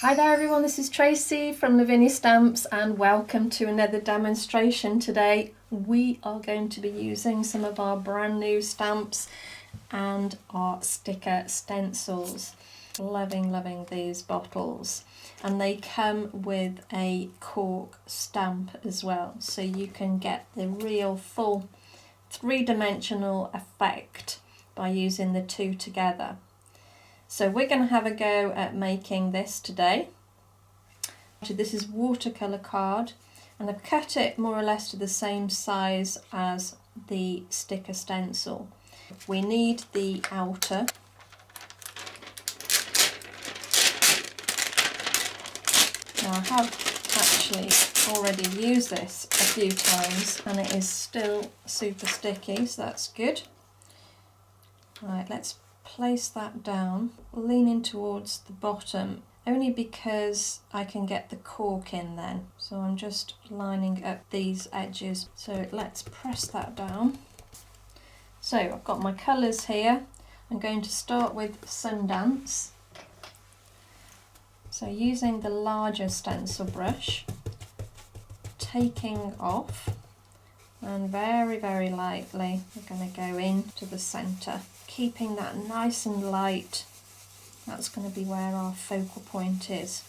Hi there everyone, this is Tracy from Lavinia Stamps and welcome to another demonstration. Today we are going to be using some of our brand new stamps and our sticker stencils. Loving these bottles, and they come with a cork stamp as well, so you can get the real full three-dimensional effect by using the two together. So we're going to have a go at making this today. This is watercolour card, and I've cut it more or less to the same size as the sticker stencil. We need the outer. Now I have actually already used this a few times and it is still super sticky, so that's good. Right, let's place that down, leaning towards the bottom, only because I can get the cork in then. So I'm just lining up these edges. So let's press that down. So I've got my colours here. I'm going to start with Sundance. So using the larger stencil brush, taking off, and very lightly we're going to go into the centre, keeping that nice and light. That's going to be where our focal point is.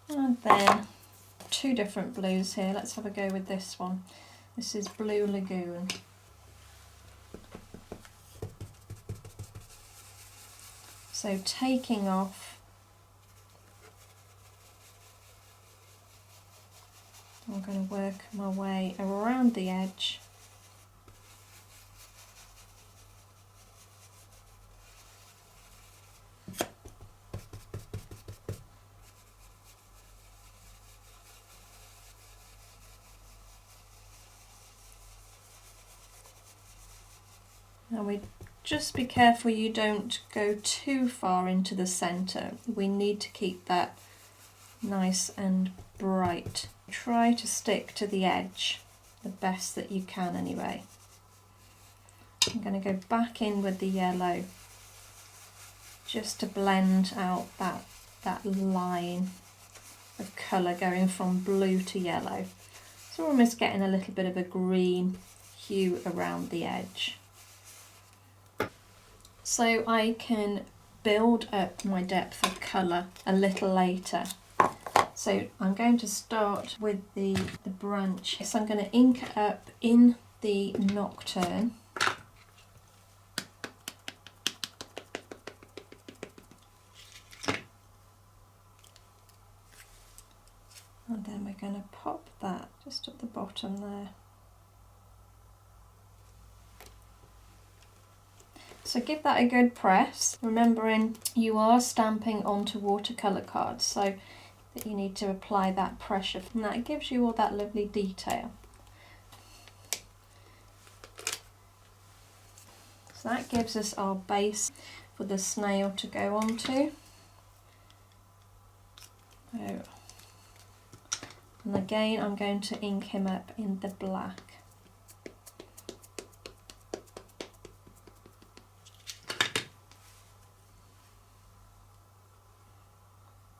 And then two different blues here. Let's have a go with this one. This is Blue Lagoon. So taking off, I'm going to work my way around the edge. Now we just be careful you don't go too far into the centre. We need to keep that nice and bright. Try to stick to the edge the best that you can anyway. I'm going to go back in with the yellow just to blend out that line of colour going from blue to yellow. So we're almost getting a little bit of a green hue around the edge. So I can build up my depth of colour a little later. So I'm going to start with the branch. So I'm going to ink it up in the Nocturne. And then we're going to pop that just at the bottom there. So give that a good press, remembering you are stamping onto watercolour cards, so that you need to apply that pressure, and that gives you all that lovely detail. So that gives us our base for the snail to go onto. So, and again I'm going to ink him up in the black.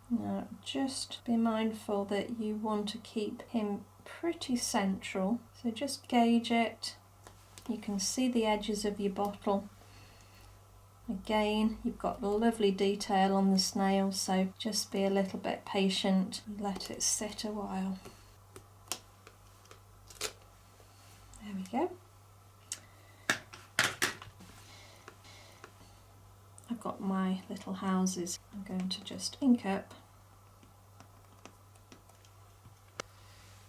Now just be mindful that you want to keep him pretty central, so just gauge it. You can see the edges of your bottle. Again, you've got lovely detail on the snail, so just be a little bit patient and let it sit a while. There we go. I've got my little houses. I'm going to just ink up,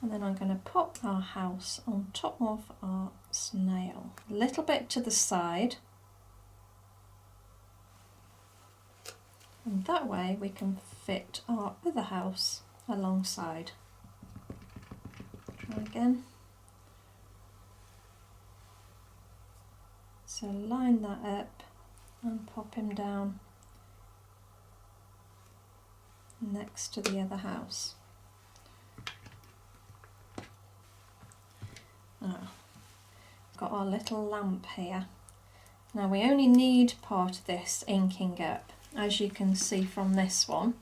and then I'm going to pop our house on top of our snail, a little bit to the side, and that way we can fit our other house alongside. Try again. So line that up and pop him down next to the other house. Now, got our little lamp here. Now we only need part of this inking up, as you can see from this one.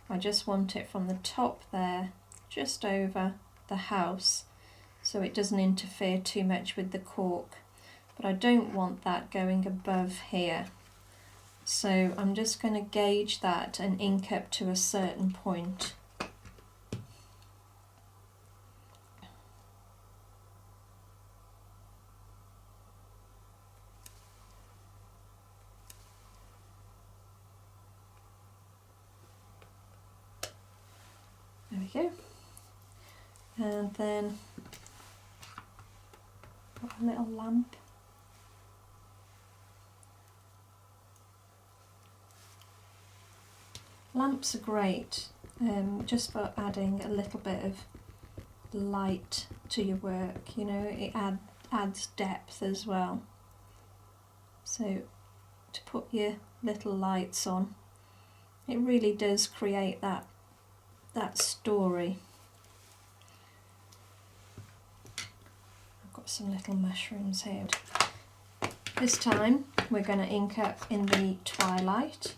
I just want it from the top there, just over the house, so it doesn't interfere too much with the cork. But I don't want that going above here. So I'm just going to gauge that and ink up to a certain point. There we go. And then got a little lamp. Lamps are great, just for adding a little bit of light to your work, you know, it adds depth as well. So to put your little lights on, it really does create that story. I've got some little mushrooms here. This time we're going to ink up in the twilight.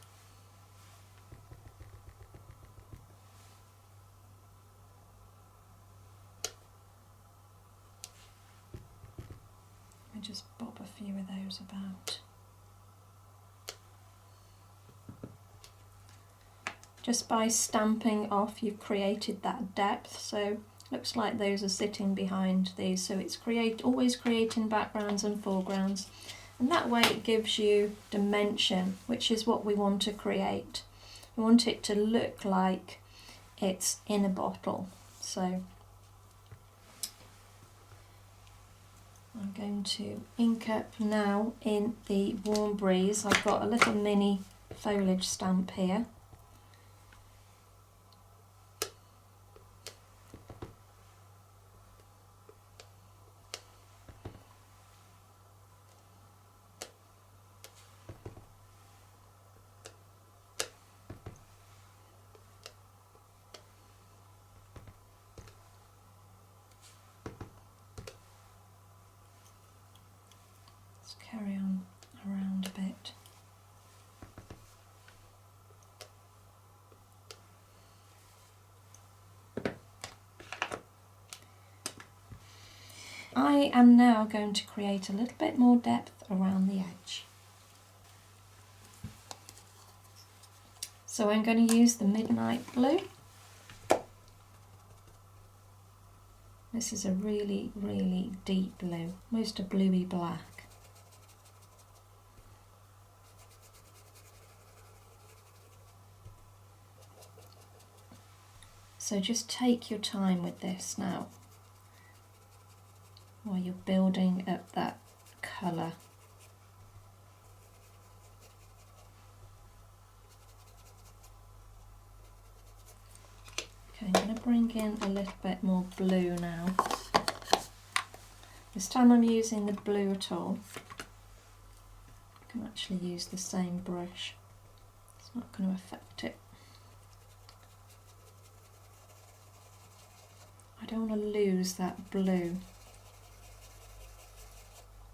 Just bob a few of those about. Just by stamping off, you've created that depth, so looks like those are sitting behind these, so it's always creating backgrounds and foregrounds, and that way it gives you dimension, which is what we want to create. We want it to look like it's in a bottle. So I'm going to ink up now in the Warm Breeze. I've got a little mini foliage stamp here. Carry on around a bit. I am now going to create a little bit more depth around the edge. So I'm going to use the Midnight Blue. This is a really, really deep blue, almost a bluey black. So just take your time with this now, while you're building up that colour. Okay, I'm going to bring in a little bit more blue now. This time I'm using the blue at all. I can actually use the same brush. It's not going to affect it. I don't want to lose that blue.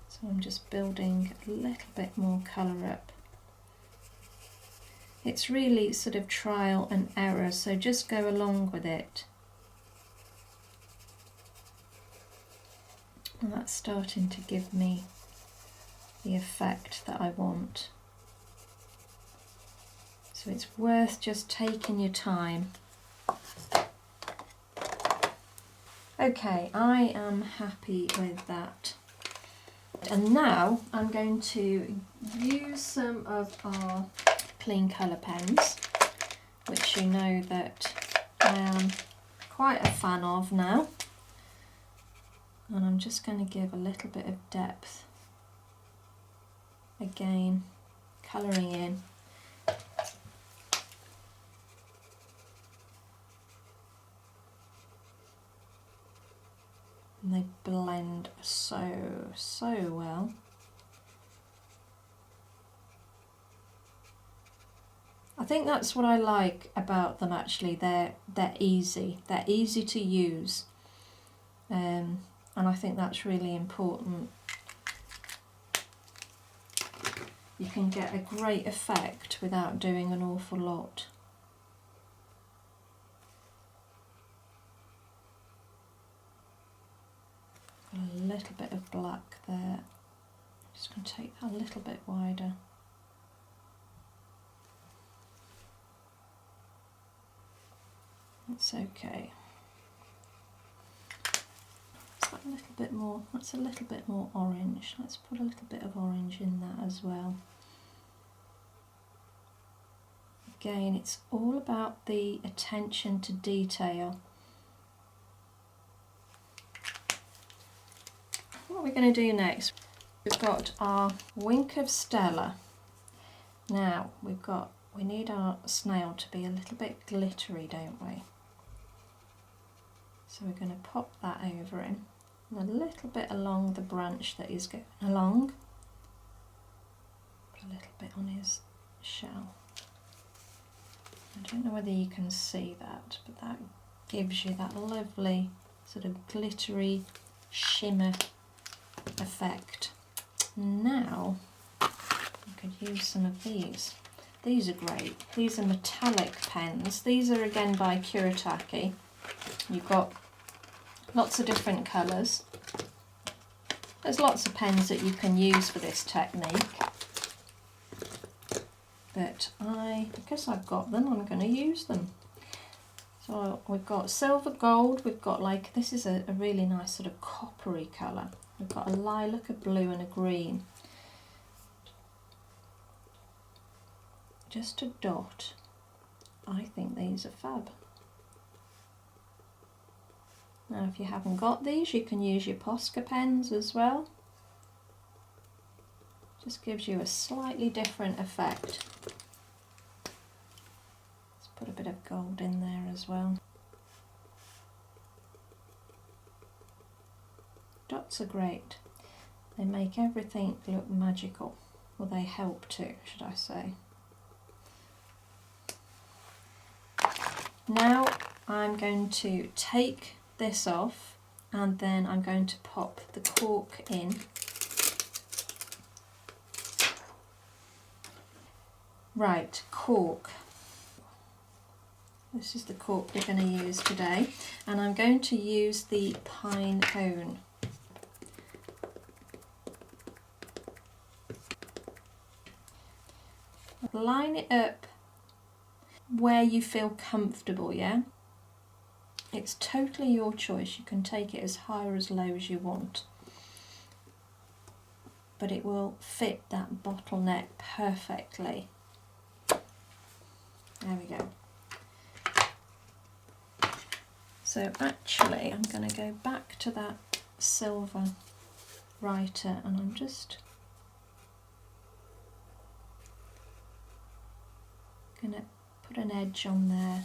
So I'm just building a little bit more colour up. It's really sort of trial and error, so just go along with it. And that's starting to give me the effect that I want. So it's worth just taking your time. Okay, I am happy with that. And now I'm going to use some of our clean colour pens, which you know that I am quite a fan of now. And I'm just going to give a little bit of depth. Again, colouring in. And they blend so well. I think that's what I like about them actually. They're easy. They're easy to use. And I think that's really important. you can get a great effect without doing an awful lot. Got a little bit of black there. Just going to take that a little bit wider. That's okay. A little bit more, that's a little bit more orange. Let's put a little bit of orange in that as well. Again, it's all about the attention to detail. What we're going to do next, we've got our wink of Stella. Now we need our snail to be a little bit glittery, don't we? So we're going to pop that over him. A little bit along the branch that he's going along. Put a little bit on his shell. I don't know whether you can see that, but that gives you that lovely sort of glittery shimmer effect. Now I could use some of these. These are great. These are metallic pens. These are again by Kuretake. You've got lots of different colours. There's lots of pens that you can use for this technique, but because I've got them, I'm going to use them. So we've got silver gold, we've got this is a really nice sort of coppery colour. We've got a lilac, a blue and a green. Just a dot. I think these are fab. Now if you haven't got these, you can use your Posca pens as well. Just gives you a slightly different effect. Let's put a bit of gold in there as well. Dots are great. They make everything look magical. Well, they help to, should I say. Now I'm going to take this off and then I'm going to pop the cork in. Right, cork. This is the cork we're going to use today, and I'm going to use the pine cone. Line it up where you feel comfortable, yeah? It's totally your choice. You can take it as high or as low as you want, but it will fit that bottleneck perfectly. There we go. So actually I'm going to go back to that silver writer and I'm just going to put an edge on there.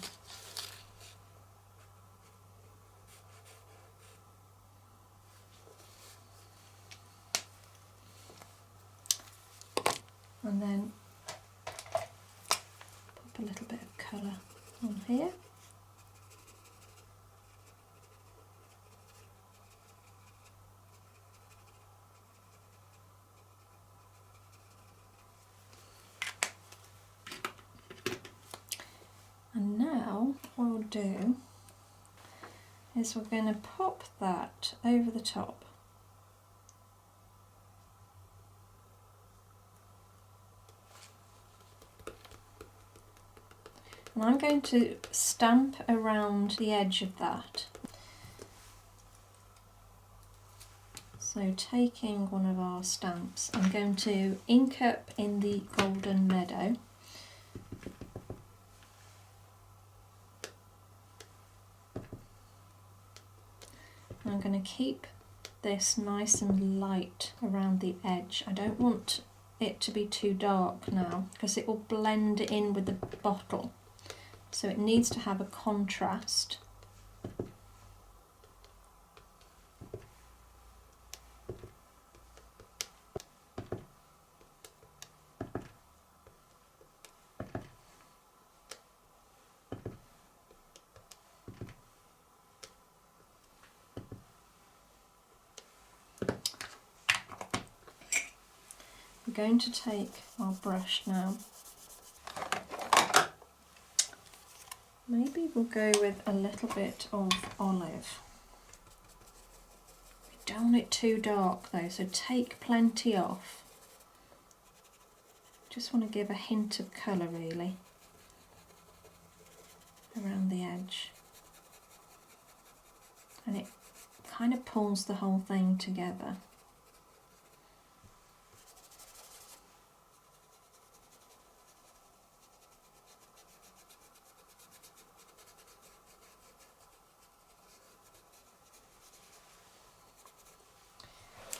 And then pop a little bit of colour on here. And now what we'll do is we're going to pop that over the top. And I'm going to stamp around the edge of that. So taking one of our stamps, I'm going to ink up in the Golden Meadow. I'm going to keep this nice and light around the edge. I don't want it to be too dark now because it will blend in with the bottle. So it needs to have a contrast. We're going to take our brush now. Maybe we'll go with a little bit of olive. We don't want it too dark though, so take plenty off. Just want to give a hint of colour really around the edge. And it kind of pulls the whole thing together.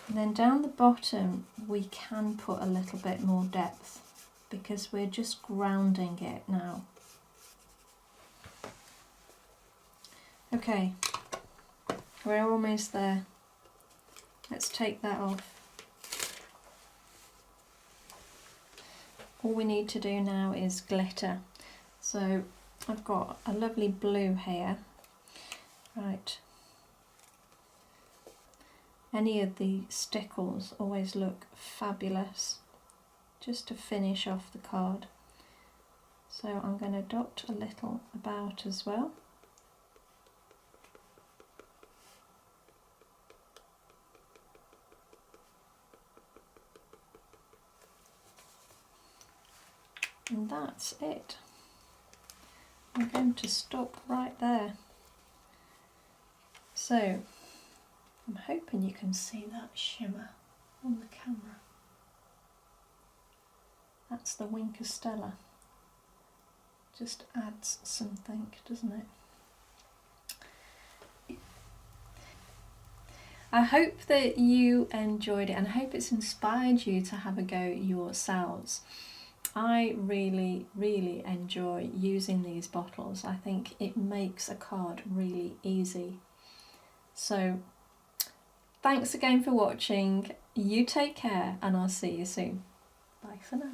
And then down the bottom we can put a little bit more depth because we're just grounding it now. Okay, we're almost there. Let's take that off. All we need to do now is glitter. So I've got a lovely blue here. Right. Any of the stickles always look fabulous just to finish off the card. So I'm going to dot a little about as well. And that's it. I'm going to stop right there. So I'm hoping you can see that shimmer on the camera. That's the Winker Stella. Just adds something, doesn't it? I hope that you enjoyed it and I hope it's inspired you to have a go yourselves. I really enjoy using these bottles. I think it makes a card really easy. So thanks again for watching. You take care and I'll see you soon. Bye for now.